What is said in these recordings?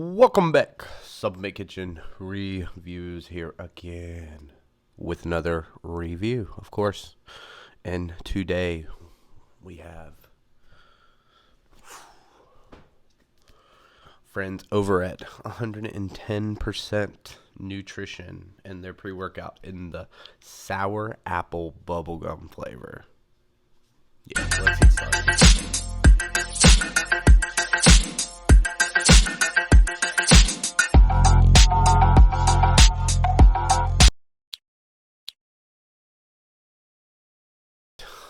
Welcome back, Submit Kitchen Reviews here again with another review, of course. And today we have friends over at 110% Nutrition and their pre-workout in the sour apple bubblegum flavor. Yeah, let's get started.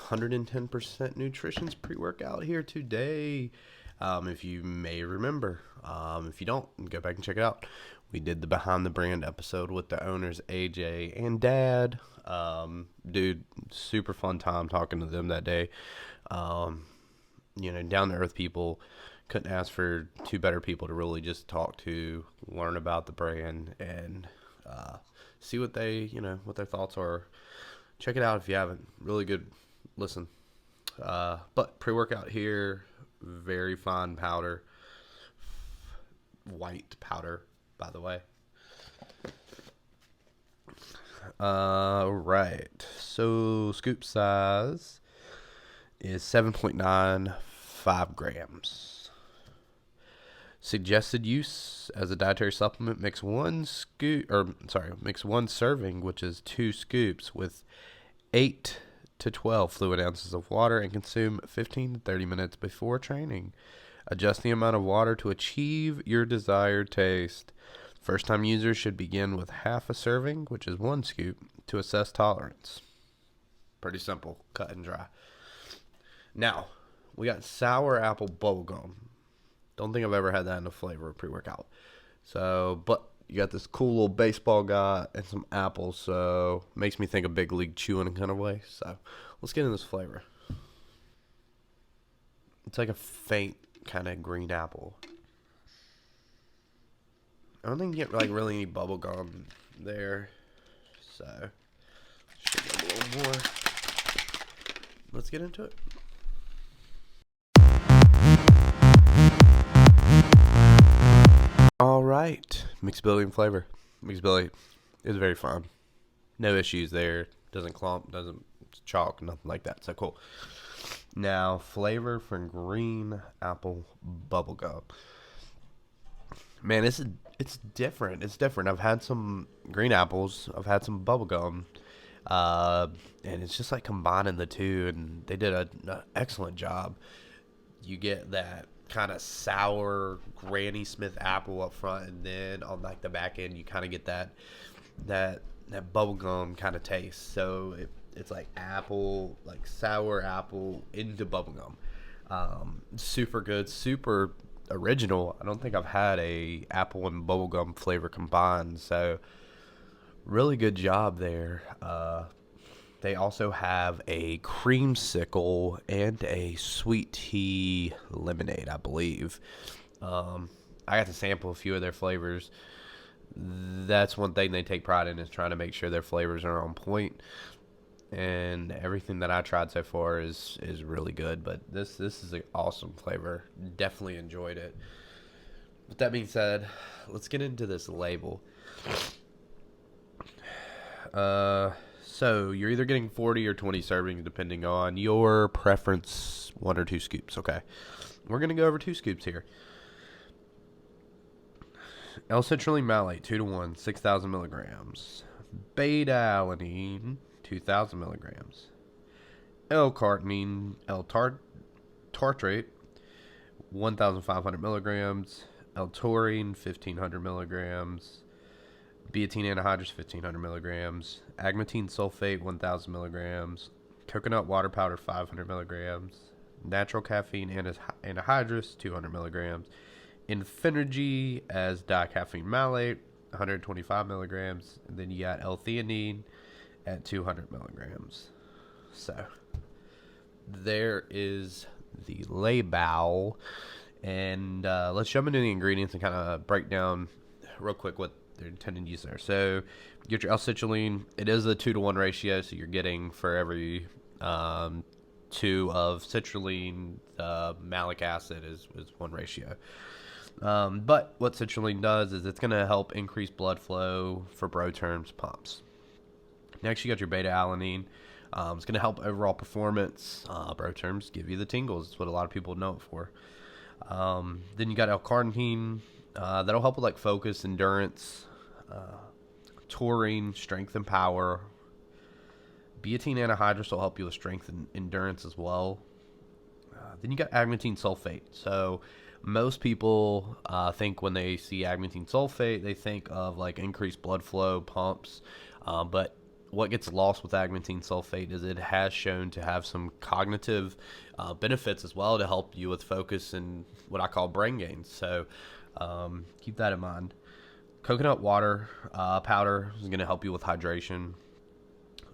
110% Nutrition's pre-workout here today. If you may remember, if you don't, go back and check it out. We did the Behind the Brand episode with the owners, AJ and Dad. Dude, super fun time talking to them that day. Down to earth people. Couldn't ask for two better people to really just talk to, learn about the brand, and see what what their thoughts are. Check it out if you haven't. Really good listen. But pre-workout here, very fine powder, white powder, by the way. Right. So scoop size is 7.95 grams. Suggested use as a dietary supplement: mix one serving, which is 2 scoops, with 8 to 12 fluid ounces of water, and consume 15 to 30 minutes before training. Adjust the amount of water to achieve your desired taste. First time users should begin with half a serving, which is 1 scoop, to assess tolerance. Pretty simple, cut and dry. Now, we got sour apple bubblegum. Don't think I've ever had that in a flavor of pre-workout. But you got this cool little baseball guy and some apples, so makes me think of Big League Chew in a kind of way. So let's get into this flavor. It's like a faint kind of green apple. I don't think you get really any bubble gum there, so should get a little more. Let's get into it. All right, mixability and flavor. Mixability is very fun. No issues there. Doesn't clump, doesn't chalk, nothing like that. So cool. Now, flavor from green apple bubblegum. Man, it's different. It's different. I've had some green apples. I've had some bubblegum. And it's just like combining the two, and they did an excellent job. You get that kind of sour Granny Smith apple up front, and then on like the back end you kind of get that bubblegum kind of taste. So it's like apple, like sour apple into bubblegum. Super good, super original. I don't think I've had a apple and bubblegum flavor combined, so really good job there. They also have a creamsicle and a sweet tea lemonade, I believe. I got to sample a few of their flavors. That's one thing they take pride in, is trying to make sure their flavors are on point. And everything that I tried so far is really good. But this is an awesome flavor. Definitely enjoyed it. With that being said, let's get into this label. So you're either getting 40 or 20 servings depending on your preference. 1 or 2 scoops. Okay, we're gonna go over 2 scoops here. L-citrulline malate 2 to 1, 6,000 milligrams. Beta alanine 2,000 milligrams. L-carnitine L-tartrate 1,500 milligrams. L-taurine 1,500 milligrams. Betaine anhydrous 1,500 milligrams, agmatine sulfate 1,000 milligrams, coconut water powder 500 milligrams, natural caffeine anhydrous 200 milligrams, Infinergy as dicaffeine malate 125 milligrams, and then you got L-theanine at 200 milligrams. So there is the label, and let's jump into the ingredients and kind of break down real quick what they're intending to use there. So you get your L-citrulline. It is a 2 to 1 ratio, so you're getting for every 2 of citrulline, malic acid is 1 ratio. But what citrulline does is it's going to help increase blood flow for bro terms pumps. Next, you got your beta alanine. It's going to help overall performance. Bro terms give you the tingles. That's what a lot of people know it for. Then you got L-carnitine. That'll help with like focus, endurance, taurine, strength and power. Betaine anhydrous will help you with strength and endurance as well. Then you got agmatine sulfate. So most people think when they see agmatine sulfate, they think of like increased blood flow, pumps. But what gets lost with agmatine sulfate is it has shown to have some cognitive benefits as well to help you with focus and what I call brain gains. So keep that in mind. Coconut water powder is going to help you with hydration.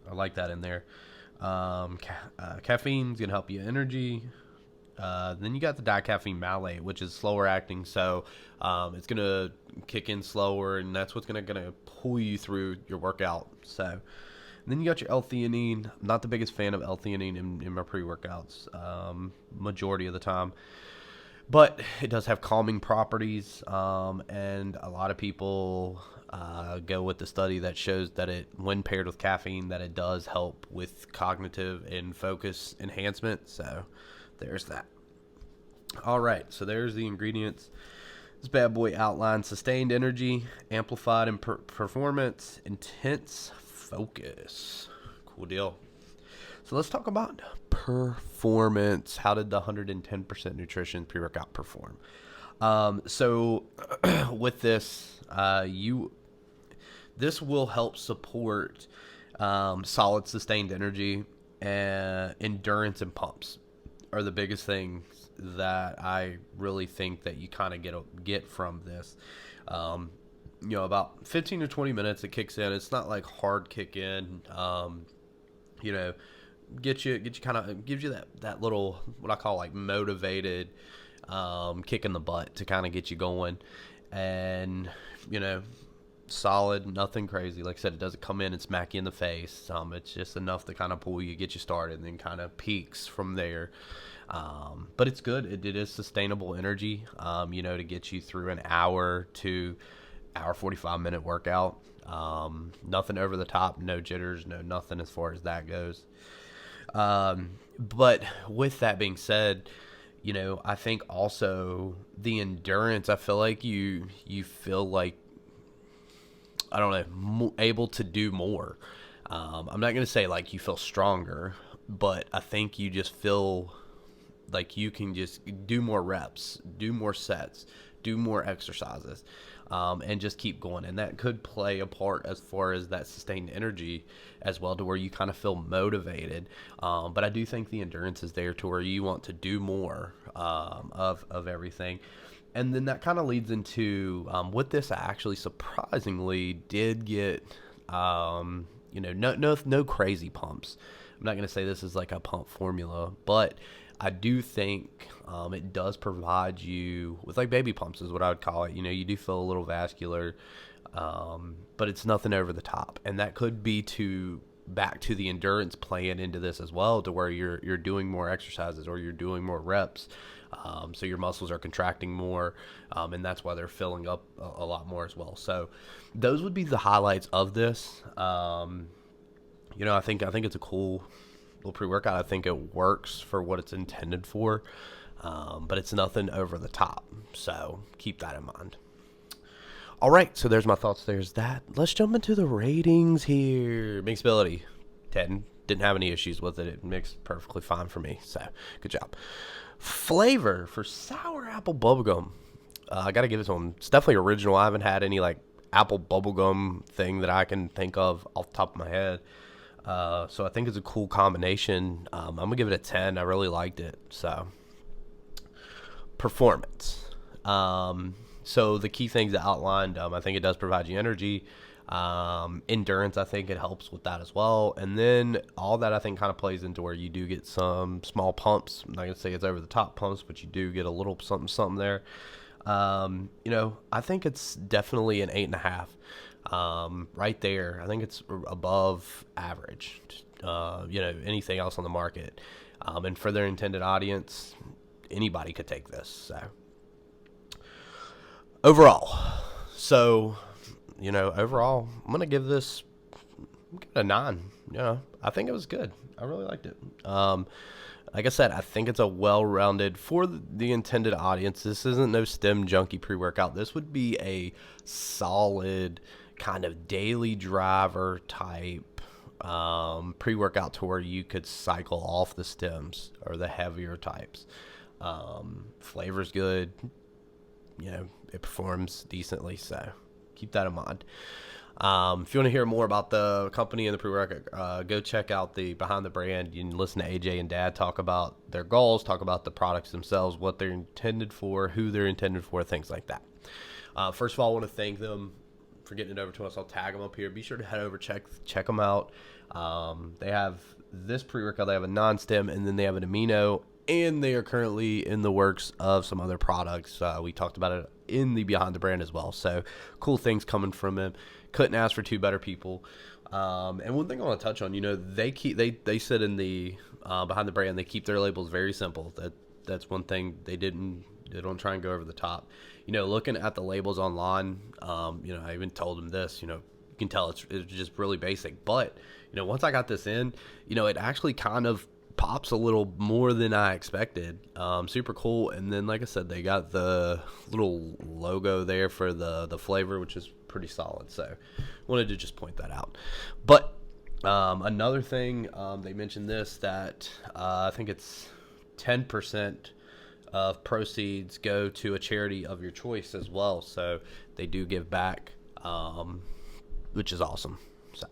I like that in there. Caffeine is going to help you energy. Then you got the dicaffeine malate, which is slower acting, so it's going to kick in slower, and that's what's going to pull you through your workout. So then you got your L-theanine. I'm not the biggest fan of L-theanine in my pre-workouts majority of the time, but it does have calming properties, and a lot of people go with the study that shows that it, when paired with caffeine, that it does help with cognitive and focus enhancement. So there's that. All right, so there's the ingredients. This bad boy outlines sustained energy, amplified in performance, intense focus. Cool deal. So let's talk about performance. How did the 110% nutrition pre-workout perform? So with this, this will help support solid sustained energy, and endurance and pumps are the biggest things that I really think that you kind of get from this. About 15 to 20 minutes it kicks in. It's not like hard kick in. Get you kind of, gives you that little, what I call like motivated kick in the butt to kind of get you going. And solid, nothing crazy. Like I said, it doesn't come in and smack you in the face. It's just enough to kind of pull you, get you started, and then kind of peaks from there. But it's good. It is sustainable energy, to get you through an hour to hour 45-minute workout. Nothing over the top, no jitters, no nothing as far as that goes. But with that being said, I think also the endurance, I feel like you feel like, I don't know, able to do more. I'm not going to say like you feel stronger, but I think you just feel like you can just do more reps, do more sets, do more exercises, and just keep going. And that could play a part as far as that sustained energy as well, to where you kind of feel motivated. But I do think the endurance is there to where you want to do more of everything. And then that kind of leads into, with this, I actually surprisingly did get, no crazy pumps. I'm not going to say this is like a pump formula, but I do think it does provide you with like baby pumps is what I would call it. You do feel a little vascular, but it's nothing over the top. And that could be back to the endurance playing into this as well, to where you're doing more exercises or you're doing more reps. So your muscles are contracting more, and that's why they're filling up a lot more as well. So those would be the highlights of this. I think it's a cool little pre-workout. I think it works for what it's intended for, but it's nothing over the top. So keep that in mind. All right, so there's my thoughts. There's that. Let's jump into the ratings here. Mixability, 10. Didn't have any issues with it. It mixed perfectly fine for me. So good job. Flavor for sour apple bubblegum. I got to give this one. It's definitely original. I haven't had any like apple bubblegum thing that I can think of off the top of my head. So I think it's a cool combination. I'm going to give it a 10. I really liked it. So performance. So the key things outlined, I think it does provide you energy. Endurance, I think it helps with that as well. And then all that I think kind of plays into where you do get some small pumps. I'm not going to say it's over the top pumps, but you do get a little something there. I think it's definitely an 8.5. Right there. I think it's above average, anything else on the market. And for their intended audience, anybody could take this. So overall. So, overall, I'm going to give this a 9. I think it was good. I really liked it. Like I said, I think it's a well-rounded, for the intended audience. This isn't no stem junkie pre-workout. This would be a solid kind of daily driver type pre-workout to where you could cycle off the stems or the heavier types. Flavor's good. It performs decently, so keep that in mind. If you want to hear more about the company and the pre-workout, go check out the Behind the Brand. You can listen to AJ and Dad talk about their goals, talk about the products themselves, what they're intended for, who they're intended for, things like that. First of all, I want to thank them for getting it over to us. I'll tag them up here. Be sure to head over, check them out. They have this pre-workout. They have a non-stem, and then they have an amino, and they are currently in the works of some other products. We talked about it in the Behind the Brand as well. So cool things coming from them. Couldn't ask for two better people. And one thing I want to touch on, they said in the Behind the Brand, they keep their labels very simple. That's one thing they don't try and go over the top. Looking at the labels online, I even told them this, you can tell it's just really basic. But, once I got this in, it actually kind of pops a little more than I expected. Super cool. And then, like I said, they got the little logo there for the flavor, which is pretty solid. So wanted to just point that out. But another thing, they mentioned this, that I think it's 10% of proceeds go to a charity of your choice as well. So they do give back, which is awesome. So,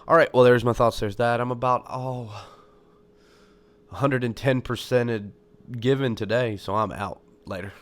all right. Well, there's my thoughts. There's that. I'm about 110% given today, so I'm out. Later.